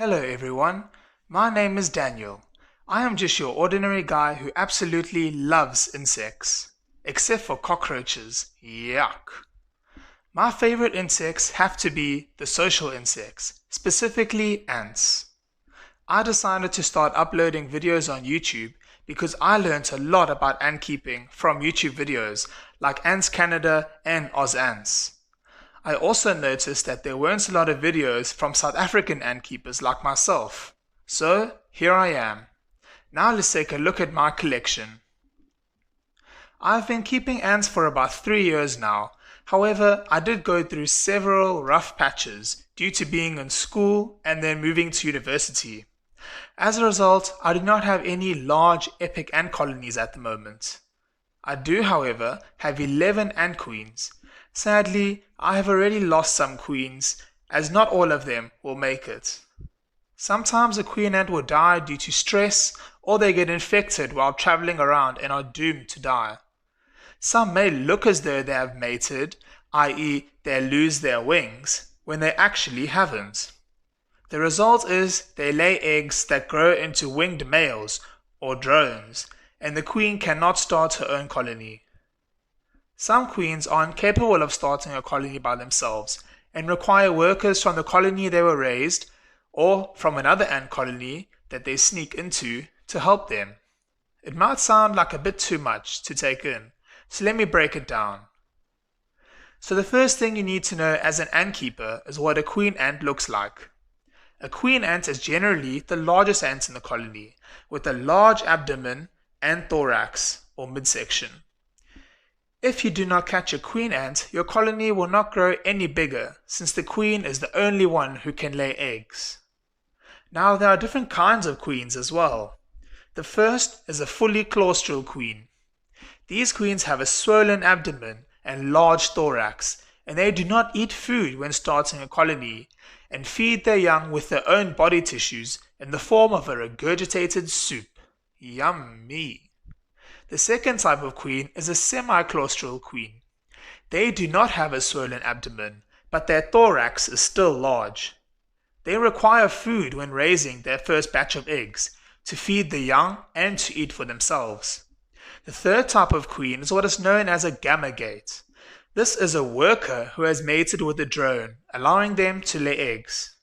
Hello everyone, my name is Daniel. I am just your ordinary guy who absolutely loves insects. Except for cockroaches, yuck. My favorite insects have to be the social insects, specifically ants. I decided to start uploading videos on YouTube because I learnt a lot about ant keeping from YouTube videos like Ants Canada and Antz. I also noticed that there weren't a lot of videos from South African ant keepers like myself. So, here I am. Now let's take a look at my collection. I've been keeping ants for about 3 years now. However, I did go through several rough patches due to being in school and then moving to university. As a result, I do not have any large epic ant colonies at the moment. I do, however, have 11 ant queens. Sadly, I have already lost some queens, as not all of them will make it. Sometimes a queen ant will die due to stress, or they get infected while traveling around and are doomed to die. Some may look as though they have mated, i.e. they lose their wings, when they actually haven't. The result is they lay eggs that grow into winged males, or drones, and the queen cannot start her own colony. Some queens are incapable of starting a colony by themselves and require workers from the colony they were raised or from another ant colony that they sneak into to help them. It might sound like a bit too much to take in, so let me break it down. So the first thing you need to know as an ant keeper is what a queen ant looks like. A queen ant is generally the largest ant in the colony, with a large abdomen and thorax or midsection. If you do not catch a queen ant, your colony will not grow any bigger, since the queen is the only one who can lay eggs. Now there are different kinds of queens as well. The first is a fully claustral queen. These queens have a swollen abdomen and large thorax, and they do not eat food when starting a colony, and feed their young with their own body tissues in the form of a regurgitated soup. Yummy! The second type of queen is a semi-claustral queen. They do not have a swollen abdomen, but their thorax is still large. They require food when raising their first batch of eggs, to feed the young and to eat for themselves. The third type of queen is what is known as a gamergate. This is a worker who has mated with a drone, allowing them to lay eggs.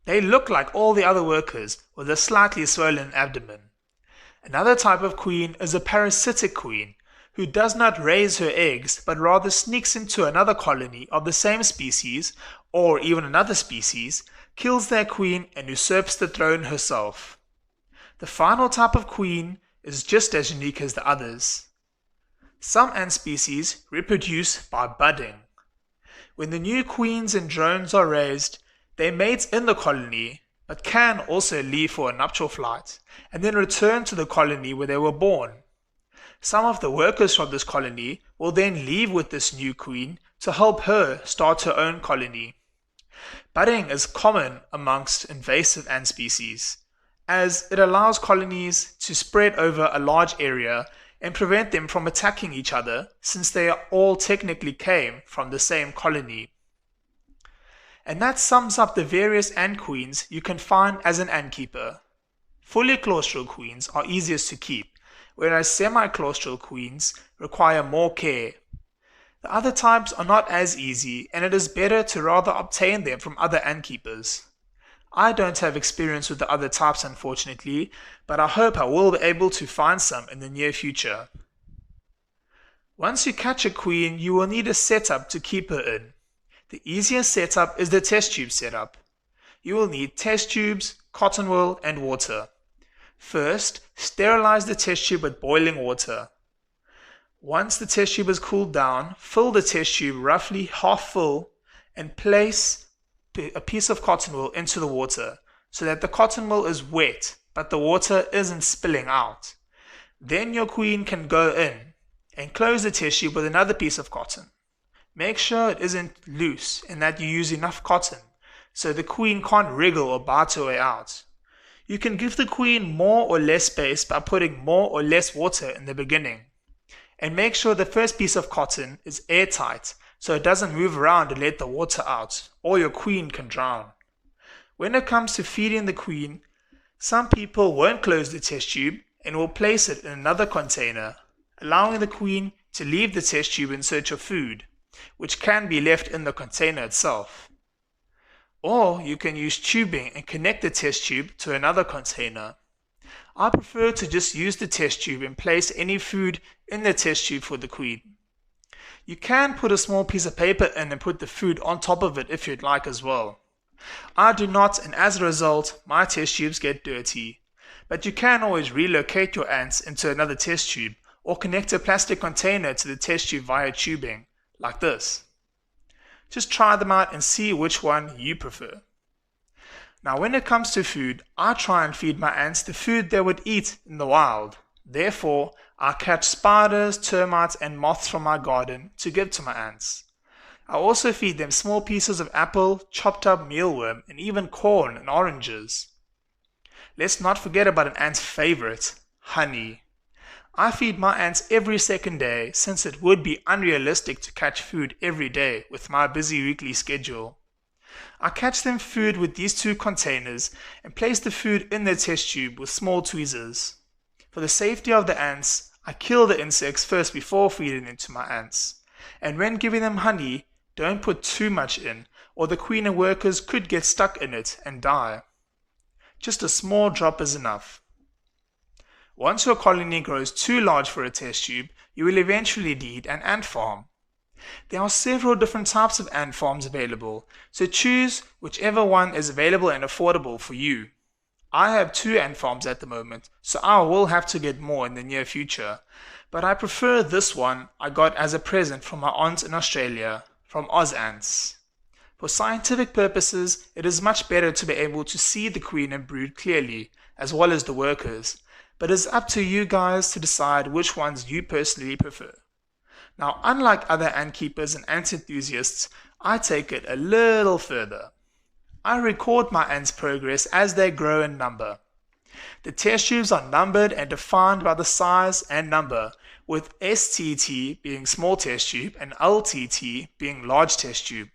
They look like all the other workers with a slightly swollen abdomen. Another type of queen is a parasitic queen, who does not raise her eggs but rather sneaks into another colony of the same species, or even another species, kills their queen and usurps the throne herself. The final type of queen is just as unique as the others. Some ant species reproduce by budding. When the new queens and drones are raised, they mate in the colony, but can also leave for a nuptial flight, and then return to the colony where they were born. Some of the workers from this colony will then leave with this new queen to help her start her own colony. Budding is common amongst invasive ant species, as it allows colonies to spread over a large area and prevent them from attacking each other, since they all technically came from the same colony. And that sums up the various ant queens you can find as an ant keeper. Fully claustral queens are easiest to keep, whereas semi-claustral queens require more care. The other types are not as easy, and it is better to rather obtain them from other ant keepers. I don't have experience with the other types unfortunately, but I hope I will be able to find some in the near future. Once you catch a queen, you will need a setup to keep her in. The easiest setup is the test tube setup. You will need test tubes, cotton wool and water. First, sterilize the test tube with boiling water. Once the test tube is cooled down, fill the test tube roughly half full and place a piece of cotton wool into the water so that the cotton wool is wet but the water isn't spilling out. Then your queen can go in and close the test tube with another piece of cotton. Make sure it isn't loose and that you use enough cotton so the queen can't wriggle or bite her way out. You can give the queen more or less space by putting more or less water in the beginning. And make sure the first piece of cotton is airtight so it doesn't move around and let the water out, or your queen can drown. When it comes to feeding the queen, some people won't close the test tube and will place it in another container, allowing the queen to leave the test tube in search of food, which can be left in the container itself. Or you can use tubing and connect the test tube to another container. I prefer to just use the test tube and place any food in the test tube for the queen. You can put a small piece of paper in and put the food on top of it if you'd like as well. I do not, and as a result, my test tubes get dirty. But you can always relocate your ants into another test tube or connect a plastic container to the test tube via tubing, like this. Just try them out and see which one you prefer. Now when it comes to food, I try and feed my ants the food they would eat in the wild. Therefore, I catch spiders, termites and moths from my garden to give to my ants. I also feed them small pieces of apple, chopped up mealworm and even corn and oranges. Let's not forget about an ant's favorite, honey. I feed my ants every second day since it would be unrealistic to catch food every day with my busy weekly schedule. I catch them food with these two containers and place the food in the test tube with small tweezers. For the safety of the ants, I kill the insects first before feeding them to my ants. And when giving them honey, don't put too much in, or the queen and workers could get stuck in it and die. Just a small drop is enough. Once your colony grows too large for a test tube, you will eventually need an ant farm. There are several different types of ant farms available, so choose whichever one is available and affordable for you. I have 2 ant farms at the moment, so I will have to get more in the near future, but I prefer this one I got as a present from my aunt in Australia, from Antz. For scientific purposes, it is much better to be able to see the queen and brood clearly, as well as the workers, but it's up to you guys to decide which ones you personally prefer. Now, unlike other ant keepers and ant enthusiasts, I take it a little further. I record my ants' progress as they grow in number. The test tubes are numbered and defined by the size and number, with STT being small test tube and LTT being large test tube.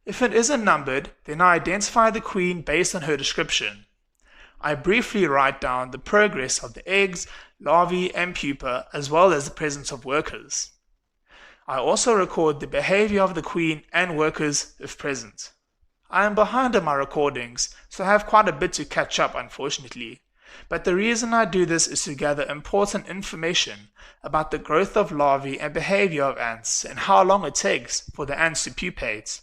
If it isn't numbered, then I identify the queen based on her description. I briefly write down the progress of the eggs, larvae and pupa, as well as the presence of workers. I also record the behavior of the queen and workers if present. I am behind on my recordings, so I have quite a bit to catch up unfortunately. But the reason I do this is to gather important information about the growth of larvae and behavior of ants and how long it takes for the ants to pupate.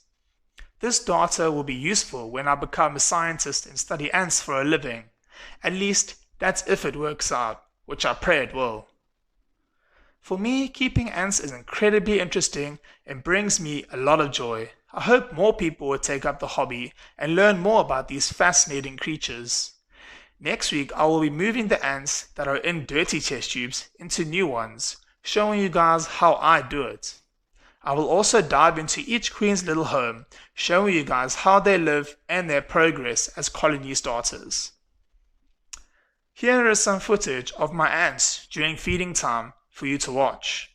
This data will be useful when I become a scientist and study ants for a living. At least, that's if it works out, which I pray it will. For me, keeping ants is incredibly interesting and brings me a lot of joy. I hope more people will take up the hobby and learn more about these fascinating creatures. Next week, I will be moving the ants that are in dirty test tubes into new ones, showing you guys how I do it. I will also dive into each queen's little home, showing you guys how they live and their progress as colony starters. Here is some footage of my ants during feeding time for you to watch.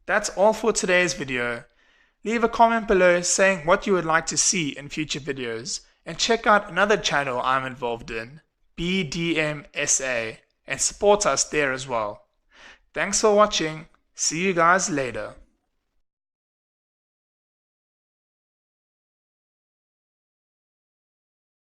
That's all for today's video. Leave a comment below saying what you would like to see in future videos, and check out another channel I'm involved in, BDMSA, and support us there as well. Thanks for watching. See you guys later.